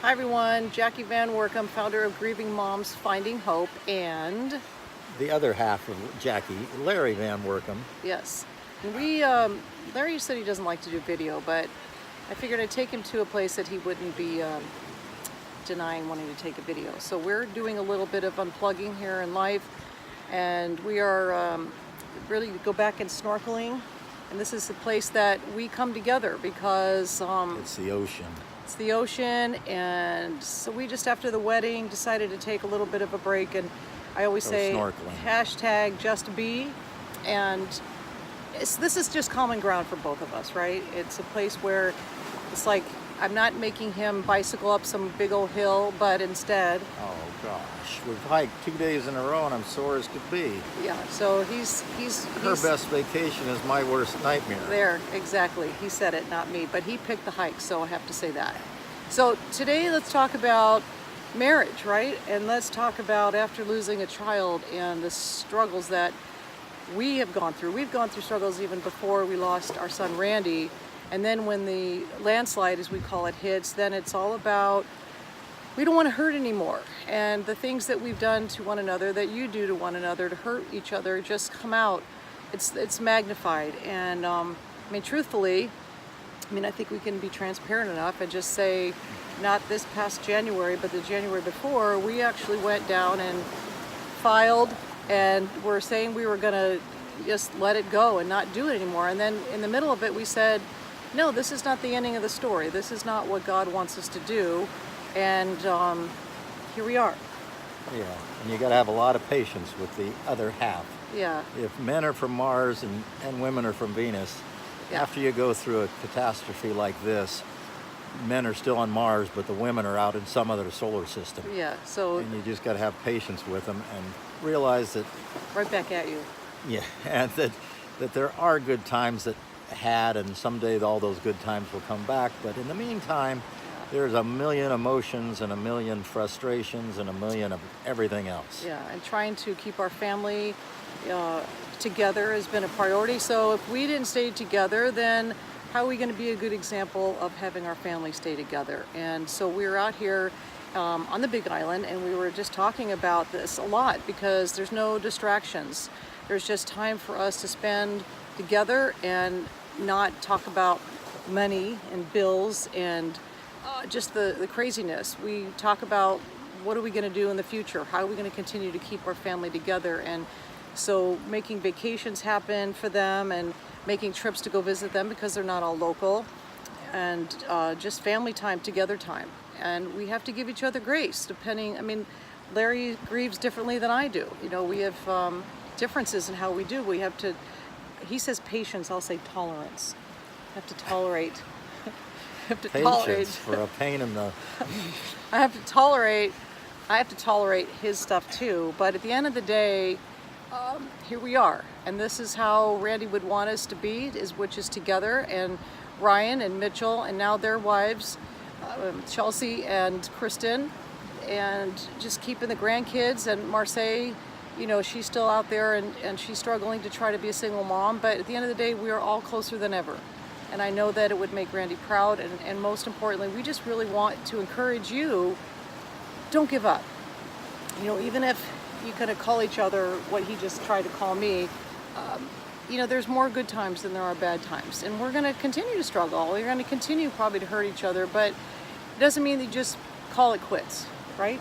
Hi everyone, Jackie Van Workum, founder of Grieving Moms Finding Hope, and the other half of Jackie, Larry Van Workum. yes, and Larry said he doesn't like to do video, but I figured I'd take him to a place that he wouldn't be denying wanting to take a video. So we're doing a little bit of unplugging here in life, and we are really go back and snorkeling, and this is a place that we come together because It's the ocean. it's the ocean, and so we just after the wedding decided to take a little bit of a break, and I always say snorkeling. hashtag just be, and this is just common ground for both of us, right? It's a place where it's like I'm not making him bicycle up some big old hill, but instead, Oh gosh, we've hiked 2 days in a row and I'm sore as could be. yeah, so he's Her best vacation is my worst nightmare. there, exactly. He said it, not me, but he picked the hike, so I have to say that. So today let's talk about marriage, right? And let's talk about after losing a child and the struggles that we have gone through. We've gone through struggles even before we lost our son Randy. And then when the landslide, as we call it, hits, then it's all about we don't want to hurt anymore. And the things that we've done to one another, that you do to one another to hurt each other, just come out. It's magnified. And I mean, truthfully, I think we can be transparent enough and just say, not this past January, but the January before, we actually went down and filed and were saying we were going to just let it go and not do it anymore. And then in the middle of it, we said, no, this is not the ending of the story. This is not what God wants us to do. And here we are. Yeah, and you got to have a lot of patience with the other half. Yeah. If men are from Mars and women are from Venus, Yeah. after you go through a catastrophe like this, men are still on Mars, but the women are out in some other solar system. Yeah. So And you just got to have patience with them and realize that, right back at you. yeah, and that there are good times that had, and someday all those good times will come back. But in the meantime, there's a million emotions and a million frustrations and a million of everything else. Yeah, and trying to keep our family together has been a priority. So if we didn't stay together, then how are we going to be a good example of having our family stay together? And so we're out here on the Big Island, and we were just talking about this a lot because there's no distractions. There's just time for us to spend together and not talk about money and bills and just the craziness. We talk about what are we going to do in the future? How are we going to continue to keep our family together? And so making vacations happen for them and making trips to go visit them because they're not all local, and just family time, together time. And we have to give each other grace depending, Larry grieves differently than I do. You know, we have differences in how we do. We have to, he says patience, I'll say tolerance. Have to tolerate. Have to Patience for a pain in the... I have to tolerate his stuff too, but at the end of the day, here we are, and this is how Randy would want us to be, which is together, and Ryan and Mitchell, and now their wives, Chelsea and Kristen, and just keeping the grandkids, and Marseille, you know, she's still out there, and she's struggling to try to be a single mom, but at the end of the day, we are all closer than ever. And I know that it would make Randy proud, and most importantly, we just really want to encourage you, don't give up. You know, even if you kind of call each other what he just tried to call me, you know, there's more good times than there are bad times. And we're going to continue to struggle. We're going to continue probably to hurt each other, but it doesn't mean that you just call it quits, right?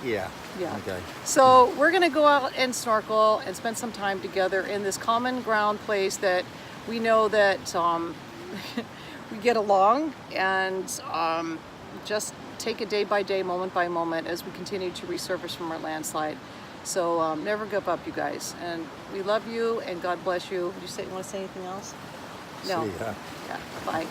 Yeah. Yeah. Okay. So we're going to go out and snorkel and spend some time together in this common ground place that we know that we get along, and just take it day by day, moment by moment, as we continue to resurface from our landslide. So never give up, you guys. And we love you, and God bless you. Would you want to say anything else? No. See ya. Yeah. Bye.